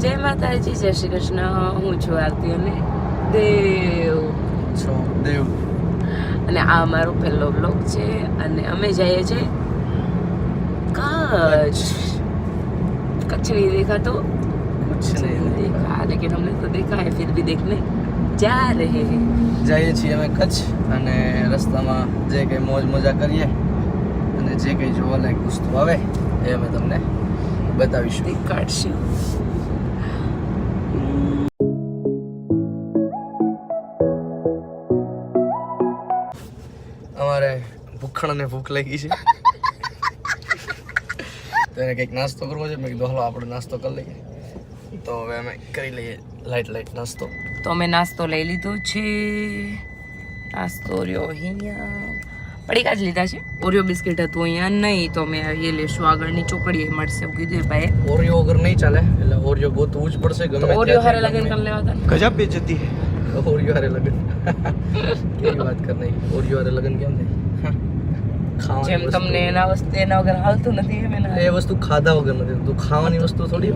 જય માતાજી, જય શ્રી કૃષ્ણ. હું છું આરતી અને દેવ અને આ અમારો પહેલો બ્લોગ છે અને અમે જઈએ છીએ कच्छ. कच्छ नहीं देखा तो कुछ नहीं देखा, लेकिन हमने तो देखा है, फिर भी देखने जा रहे हैं. જઈએ છીએ અમે કચ્છ અને રસ્તામાં જે કંઈ મોજ મજા કરીએ અને જે કંઈ જોવાલાયક વસ્તુ આવે એ અમે તમને બતાવીશું. દેખાડશું. અમારે ભૂખણને ભૂખ લાગી છે તો એને કંઈક નાસ્તો કરવો છે. મેં કીધું હાલો આપણે નાસ્તો કરી લઈએ. તો હવે અમે કરી લઈએ લાઈટ નાસ્તો. તો અમે નાસ્તો લઈ લીધો છે. નાસ્તો રહ્યો અહીંયા પડીકા જ લીધા છે. ઓરિયો બિસ્કિટ હતું અહીંયા નહીં, તો અમે એ લેશું. આગળની ચોકડીએ મળશે એવું કીધું એ ભાઈએ. ઓરિયો વગર નહીં ચાલે, એટલે ઓરિયો ગોતવું જ પડશે. ગમે ઓરિયો હારે લગન કરી લેવા હતા. ગજબ બેજતી ઓરિયો હારે લગન કેવી વાત કર નહીં. ઓરિયો હારે લગન કેમ નહીં? જેમ તમને એના વગર હાલતું નથી એમ એના એ વસ્તુ ખાધા વગર નથી. તું ખાવાની વસ્તુ થોડી.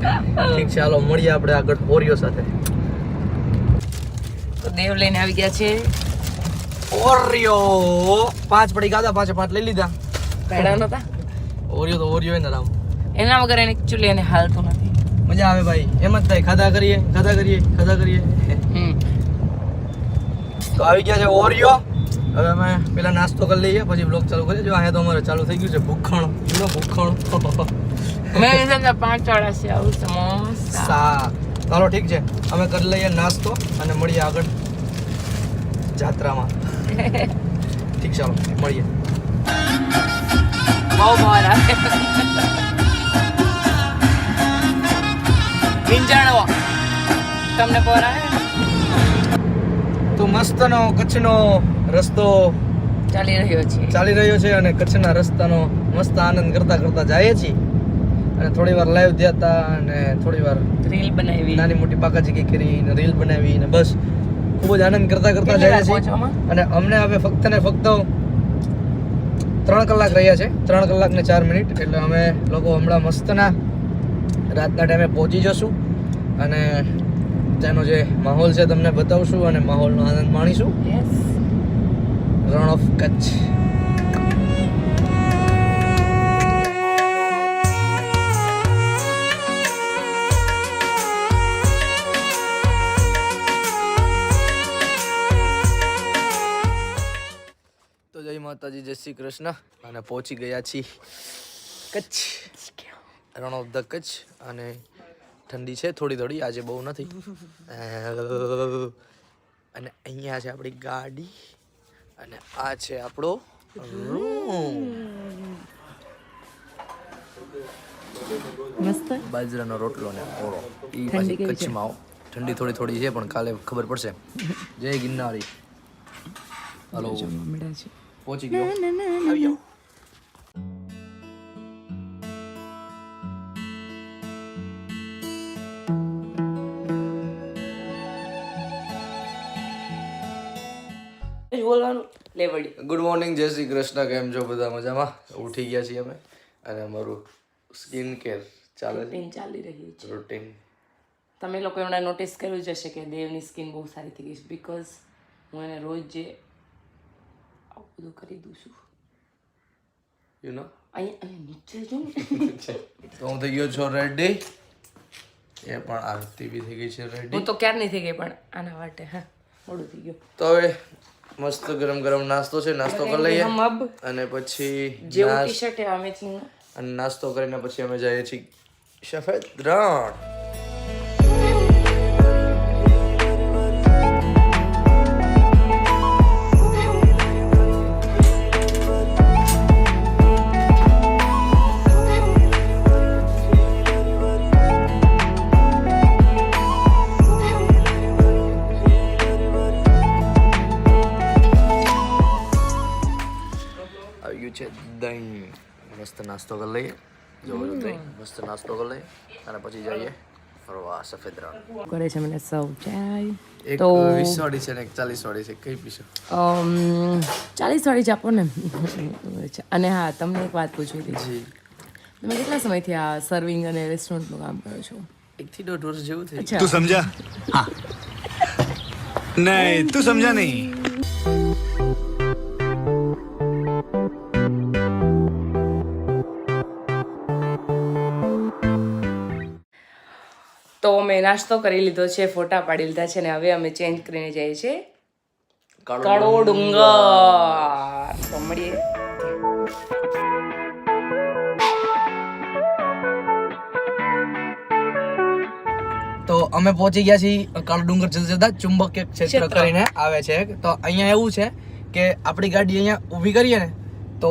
ઠીક છે, હાલો મળીએ આપણે આગળ ઓરિયો સાથે. તો દેવ લઈને આવી ગયા છે ઓરિયો 5 પડી ગયા, 5 લઈ લીધા. પેડા નતા ઓરિયો તો ઓરિયો ને રામ. એના વગર એને એકચ્યુઅલી એને હાલતું નથી. મજા આવે ભાઈ, એમ જ થાય. ખાધા કરીએ તો આવી ગયા છે ઓરિયો. હવે અમે પેલા નાસ્તો કરી લઈએ, પછી બ્લોગ ચાલુ કરીએ. જો અહીંયા તો અમારે ચાલુ થઈ ગયું છે ભૂખણ. મેં લીધા 5 વાળા છે આવું સમોસા. ચાલો ઠીક છે, અમે કરી લઈએ નાસ્તો અને મળીએ આગળ જાત્રામાં. ઠીક, ચાલો મળીએ. બહુ બહાર આવે વિંજાણો તમને બહાર આવે તો મસ્તનો કચ્છનો રસ્તો ચાલી રહ્યો છે અને કચ્છના રસ્તાનો મસ્ત આનંદ કરતા જઈએ છીએ. અને થોડી વાર લાઈવ થયા હતા અને થોડી વાર રીલ બનાવી, નાની મોટી બાકાચીકી કરી અને રીલ બનાવી અને બસ ખૂબ જ આનંદ કરતા જઈએ છીએ. અને અમને હવે ફક્ત 3 કલાક રહ્યા છે, 3 કલાક ને 4 મિનિટ. એટલે અમે લોકો હમણાં મસ્તના રાતના ટાઈમે પહોંચી જશું અને તેનો જે માહોલ છે તમને બતાવશું અને માહોલનો આનંદ માણીશું. રણ ઓફ કચ્છ. તો જય માતાજી, જય શ્રી કૃષ્ણ. અને પહોંચી ગયા છીએ કચ્છ, રણ ઓફ ધ કચ્છ. અને ઠંડી છે થોડી, આજે બહુ નથી. અને અહીંયા છે આપણી ગાડી અને આ છે આપણો રૂમ. મસ્ત બાજરાનો રોટલો ને ઓળો. એ પાછી કચ્છમાં ઠંડી થોડી છે, પણ કાલે ખબર પડશે. જય ગિરનારી. હાલો પહોંચી ગયો. આવી જાઓ. બોલવાનું લેવડી. ગુડ મોર્નિંગ, જય શ્રી કૃષ્ણ. કેમ છો બધા? મજામાં? ઉઠી ગયા છીએ અમે અને અમારું સ્કિન કેર ચાલી રહ્યું છે. રૂટીન. તમે લોકો એમણે નોટિસ કર્યું જ હશે કે દેવની સ્કિન બહુ સારી થઈ ગઈ છે, બીકોઝ હું એને રોજ જે આવું બધું કરી દઉં છું. યુ નો અહીંયા નીચે જો ને. તો હું થઈ ગયો છું રેડી. એ પણ આરતી બી થઈ ગઈ છે રેડી. હું તો ક્યારની થઈ ગઈ, પણ આના માટે મોડું થઈ ગયું. તો હવે મસ્ત ગરમ નાસ્તો છે, નાસ્તો કરી લઈએ અને પછી જેવું ટી-શર્ટ છે અમેથી અને નાસ્તો કરીને પછી અમે જઈએ છીએ સફેદ રણ. દહીં. મસ્ત નાસ્તો કરી લઈએ. જોવો દહીં મસ્ત નાસ્તો કરી લઈએ અને પછી જઈએ ફરવા સફેદ રણ. કરે છે મને સૌ ચાય. એક તો 20 વાળી છે ને એક 40 વાળી છે, કઈ પીશો? 40 વાળી જ આપો ને. અને હા, તમને એક વાત પૂછવી હતી. તમે કેટલા સમયથી આ સર્વિંગ અને રેસ્ટોરન્ટનું કામ કરો છો? 1 થી 1.5 વર્ષ જેવું થયું. અચ્છા. तू समझा? हाँ नहीं तू समझा नहीं. તો અમે નાસ્તો કરી લીધો છે, ફોટા પાડી લીધા છે, અને હવે અમે ચેન્જ કરીને જઈએ છીએ કાળો ડુંગર. તો મળીએ. તો અમે પહોંચી ગયા છીએ કાળો ડુંગર જતા જતા ચુંબકીય ક્ષેત્ર કરીને આવે છે. તો અહીંયા એવું છે કે આપણી ગાડી અહીંયા ઊભી કરીએ ને તો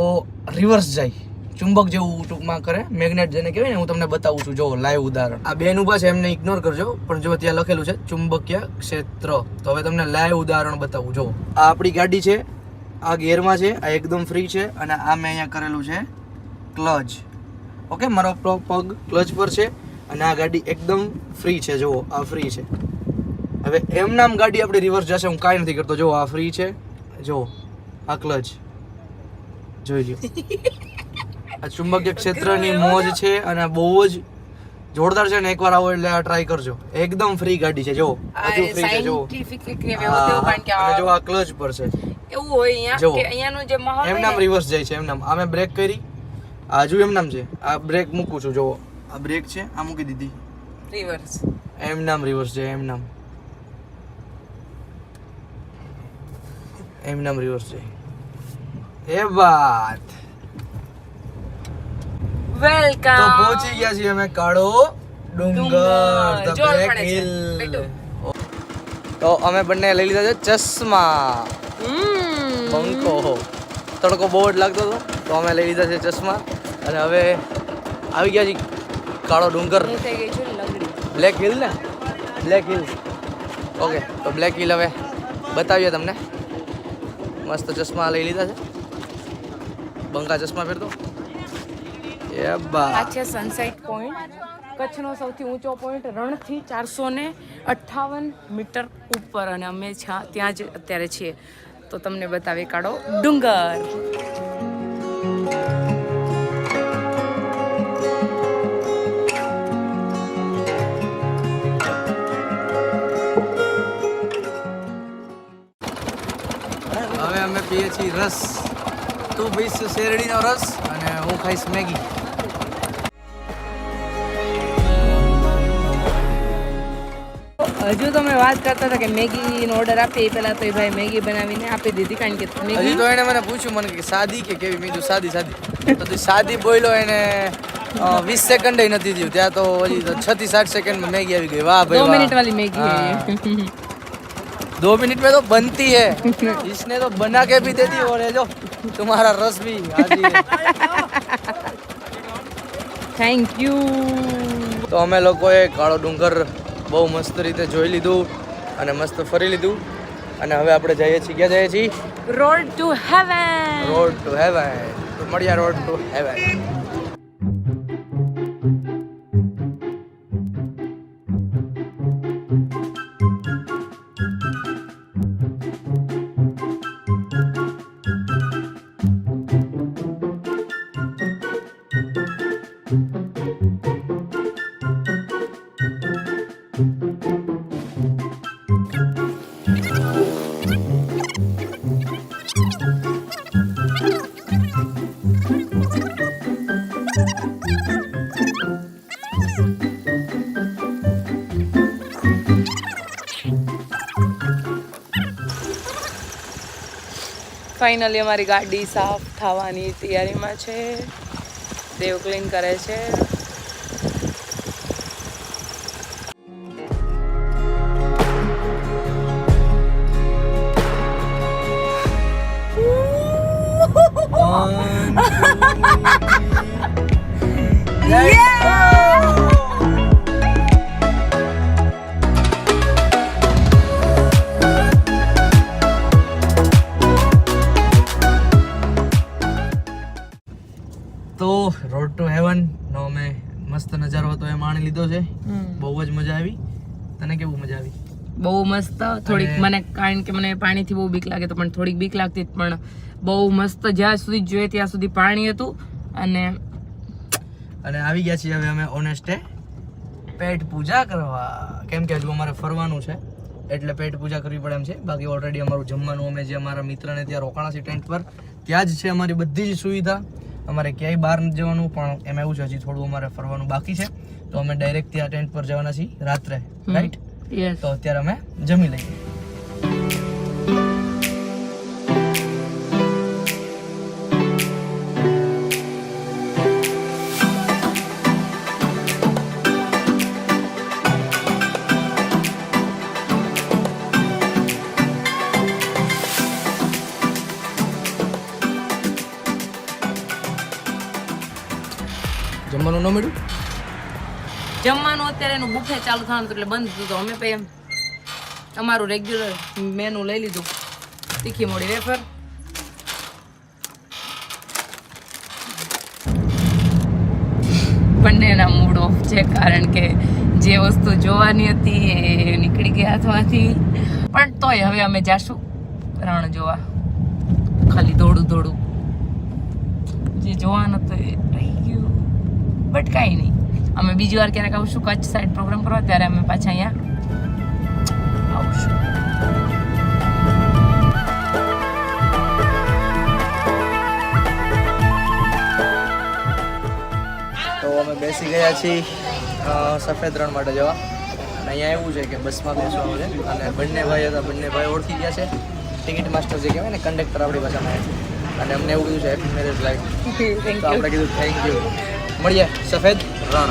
રિવર્સ જાય, ચુંબક જેવું ટૂંકમાં કરે, મેગ્નેટ જેને કહેવાય ને. હું તમને બતાવું છું, જો લાઈવ ઉદાહરણ. આ બેન ઊભા છે, એમને ઇગ્નોર કરજો, પણ જો ત્યાં લખેલું છે ચુંબકીય ક્ષેત્ર. તો હવે તમને લાઈવ ઉદાહરણ બતાવું. જો આ આપણી ગાડી છે, આ ગેરમાં છે, આ એકદમ ફ્રી છે, અને આ મેં અહીંયા કરેલું છે ક્લચ. ઓકે, મારો પગ ક્લચ પર છે અને આ ગાડી એકદમ ફ્રી છે. જુઓ, આ ફ્રી છે. હવે એમ નામ ગાડી આપણી રિવર્સ જશે, હું કાંઈ નથી કરતો. જુઓ, આ ફ્રી છે, જુઓ આ ક્લચ, જોઈ લ્યો. આ ચુંબકીય ક્ષેત્રની મોજ છે અને બહુ જ જોરદાર છે ને. એકવાર આવો એટલે આ ટ્રાય કરજો. એકદમ ફ્રી ગાડી છે. જુઓ, હજુ ફ્રી છે. જુઓ, અને જો આ ક્લચ પર છે. એવું હોય અહીંયા કે અહીંયાનું જે માહોલ એમ નામ રિવર્સ જાય છે. એમ નામ આ મેં બ્રેક કરી, આ હજુ એમ નામ છે. આ બ્રેક મૂકું છું. જુઓ, આ બ્રેક છે, આ મૂકી દીધી, રિવર્સ. એમ નામ રિવર્સ છે. એમ નામ રિવર્સ છે. એ વાત. વેલકમ. તો પહોંચી ગયા છીએ અમે કાળો ડુંગર, ધ બ્લેક હિલ. તો અમે બંને લઈ લીધા છે ચશ્મા. બંકો તડકો બહુ જ લાગતો હતો, તો અમે લઈ લીધા છે ચશ્મા. અને હવે આવી ગયા છીએ કાળો ડુંગર, થઈ ગઈ છે લંગડી. બ્લેક હિલ ને, બ્લેક હિલ. ઓકે, તો બ્લેક હિલ હવે બતાવીએ તમને. મસ્ત ચશ્મા લઈ લીધા છે, બંકા ચશ્મા પહેરતો. એ બા, આ છે સનસેટ પોઈન્ટ, કચ્છનો સૌથી ઊંચો પોઈન્ટ, રણથી 458 મીટર ઉપર, અને અમે ત્યાં જ અત્યારે છીએ. તો તમને બતાવીએ કાળો ડુંગર. હવે અમે પીએ છીએ રસ. તું પીશ શેરડીનો રસ અને હું ખાઈશ મેગી. હજુ તો અમે વાત કરતા હતા કે મેગીનો ઓર્ડર આપીએ, એ પહેલા તો એ ભાઈ મેગી બનાવીને આપી દીધી, કારણ કે હજી તો એને મને પૂછ્યું મને કે સાદી કે કેવી. મેં કીધું સાદી સાદી. તો તું સાદી બોલ્યો, એને 20 સેકન્ડ નથી થયું, ત્યાં તો હજી તો 6 થી 7 સેકન્ડમાં મેગી આવી ગઈ. વાહ ભાઈ, 2 મિનિટ વાળી મેગી है ये. 2 मिनट में तो बनती है, इसने तो बना के भी दे दी. और ये जो तुम्हारा रस भी हाजिर है. Thank you. તો અમે લોકોએ કાળો ડુંગર બહુ મસ્ત રીતે જોઈ લીધું અને મસ્ત ફરી લીધું. અને હવે આપણે જઈએ છીએ, ક્યાં જઈએ છીએ? Road to heaven. Road to heaven. તો મળ્યા રોડ ટુ હેવન. ફાઇનલી અમારી ગાડી સાફ થવાની તૈયારીમાં છે. દેવ ક્લીન કરે છે. તો રોડ ટુ હેવન નો અમે મસ્ત નજારો હતો એ માણી લીધો છે. બહુ જ મજા આવી. તને કેવું મજા આવી? બહુ મસ્ત. થોડીક મને, કારણ કે મને પાણીથી બહુ બીક લાગે તો, પણ થોડીક બીક લાગતી, પણ બહુ મસ્ત. જ્યાં સુધી જોઈએ ત્યાં સુધી પાણી હતું. અને અને આવી ગયા છીએ હવે અમે ઓનેસ્ટે પેટ પૂજા કરવા, કેમ કે હજુ અમારે ફરવાનું છે એટલે પેટ પૂજા કરવી પડે એમ છે. બાકી ઓલરેડી અમારું જમવાનું અમે જે અમારા મિત્રને ત્યાં રોકાણા છે ટેન્ટ પર ત્યાં જ છે અમારી બધી જ સુવિધા. અમારે ક્યાંય બહાર નથી જવાનું, પણ એમાં એવું છે હજી થોડું અમારે ફરવાનું બાકી છે, તો અમે ડાયરેક્ટ ત્યાં ટેન્ટ પર જવાના છીએ રાત્રે, રાઈટ? તો અત્યારે અમે જમી લઈએ. જમવાનું ન મળ્યું? જમવાનું અત્યારે એનું બુફે ચાલુ થવાનું હતું એટલે બંધ હતું, તો અમે પછી એમ અમારું રેગ્યુલર મેનુ લઈ લીધું. તીખી મોડી વેફર, બંનેના મૂડ ઓફ છે, કારણ કે જે વસ્તુ જોવાની હતી એ નીકળી ગયા હાથમાંથી. પણ તોય હવે અમે જાશું રણ જોવા. ખાલી દોડું જે જોવાનું હતું એ રહી ગયું, બટ કાંઈ નહીં. અમે બીજી વાર ક્યારેક આવશું કચ્છ સાઈડ પ્રોગ્રામ કરવા, ત્યારે અમે પાછા અહીંયા આવશું. તો અમે બેસી ગયા છીએ સફેદ રણ માટે જવા. અને અહીંયા એવું છે કે બસમાં બેસવાનું છે, અને બંને ભાઈ ઓળખી ગયા છે. ટિકિટ માસ્ટર જે કહેવાય ને, કંડક્ટર આપણી ભાષામાં છે. અને અમને એવું કીધું છે હેપી મેરેજ લાઈફ. તો આપણે કીધું થેન્ક યુ. મળીએ સફેદ રણ.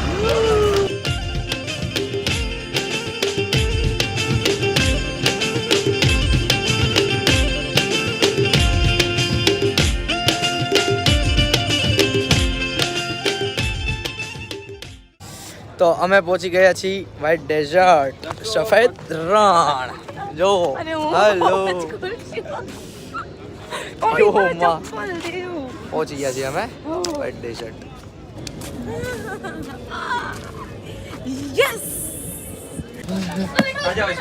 તો અમે પહોંચી ગયા છીએ વ્હાઇટ ડેઝર્ટ, સફેદ રણ. જો હેલો, પહોંચી ગયા છીએ અમે વ્હાઇટ ડેઝર્ટ.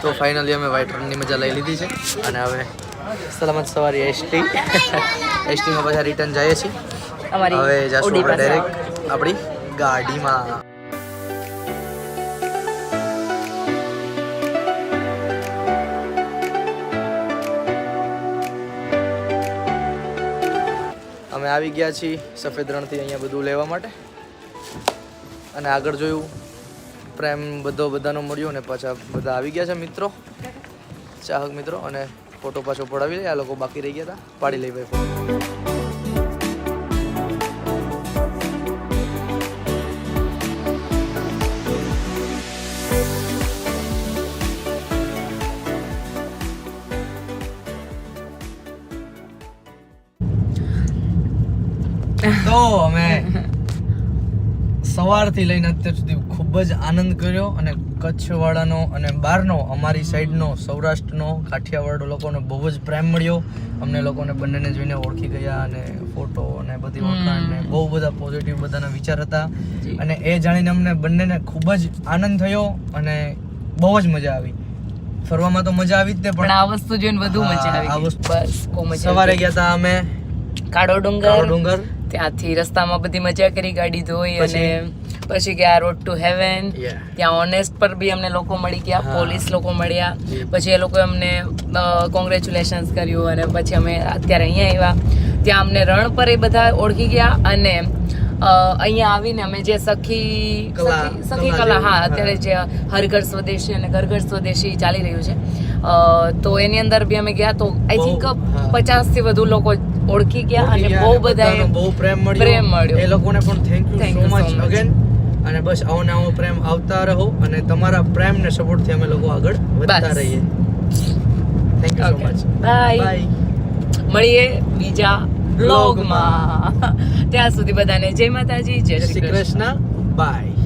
તો ફાઇનલી અમે વ્હાઇટ રનની મજા લઈ લીધી છે, અને હવે સલામત સવારી એસટીમાં પાછા રિટર્ન જઈએ છીએ. હવે જશું આપણે ડાયરેક્ટ આપણી ગાડીમાં. અમે આવી ગયા છીએ સફેદ રણથી અહીંયા બધું લેવા માટે, અને આગળ જોયું પ્રેમ બધાનો મળ્યો, અને પાછા બધા આવી ગયા છે મિત્રો, ચાહક મિત્રો, અને ફોટો પાછો પડાવી લે. આ લોકો બાકી રહી ગયા હતા, પાડી લઈ ભાઈ ફોટો. તો અમે સવારથી લઈને અત્યાર સુધી ખૂબ જ આનંદ કર્યો, અને કચ્છવાળાનો અને બહારનો અમારી સાઈડનો સૌરાષ્ટ્રનો કાઠિયાવાડ લોકોનો બહુ જ પ્રેમ મળ્યો. અમને લોકોને બંનેને જોઈને ઓળખી ગયા, અને ફોટો અને બધી ઓળખાણ ને બહુ બધા પોઝિટિવ બધાના વિચાર હતા, અને એ જાણીને અમને બંનેને ખૂબ જ આનંદ થયો અને બહુ જ મજા આવી. ફરવામાં તો મજા આવી જ તે, પણ આ વસ્તુ જોઈને વધુ મજા આવી. આ વસ્તુ બસ બહુ મજા. સવારે ગયા હતા અમે કાળો ડુંગર, ત્યાંથી રસ્તામાં બધી મજા કરી, ગાડી ધોઈ, અને પછી ગયા રોડ ટુ હેવન. ત્યાં ઓનેસ્ટ પર બી અમને લોકો મળી ગયા, પોલીસ લોકો મળ્યા. પછી એ લોકોએ અમને કોંગ્રેચ્યુલેશન્સ કર્યું, અને પછી અમે અત્યારે અહીંયા આવ્યા. ત્યાં અમને રણ પર એ બધા ઓળખી ગયા, અને અહીંયા આવીને અમે જે સખી કલા, હા, અત્યારે જે હર ઘર સ્વદેશી અને ઘર ઘર સ્વદેશી ચાલી રહ્યું છે, તો એની અંદર બી અમે ગયા. તો આઈ થિંક 50 થી વધુ લોકો ઓળખી ગયા, અને બહુ બધા બહુ પ્રેમ મળ્યો. એ લોકોને પણ thank you so much again. અને બસ આવો ને આવો પ્રેમ આવતા રહો, અને તમારા પ્રેમ ને સપોર્ટ થી અમે લોકો આગળ વધતા રહીએ. Thank you so much. Bye. મળીએ બીજા બ્લોગમાં. ત્યાં સુધી બધાને જય માતાજી, જય શ્રી કૃષ્ણ. બાય.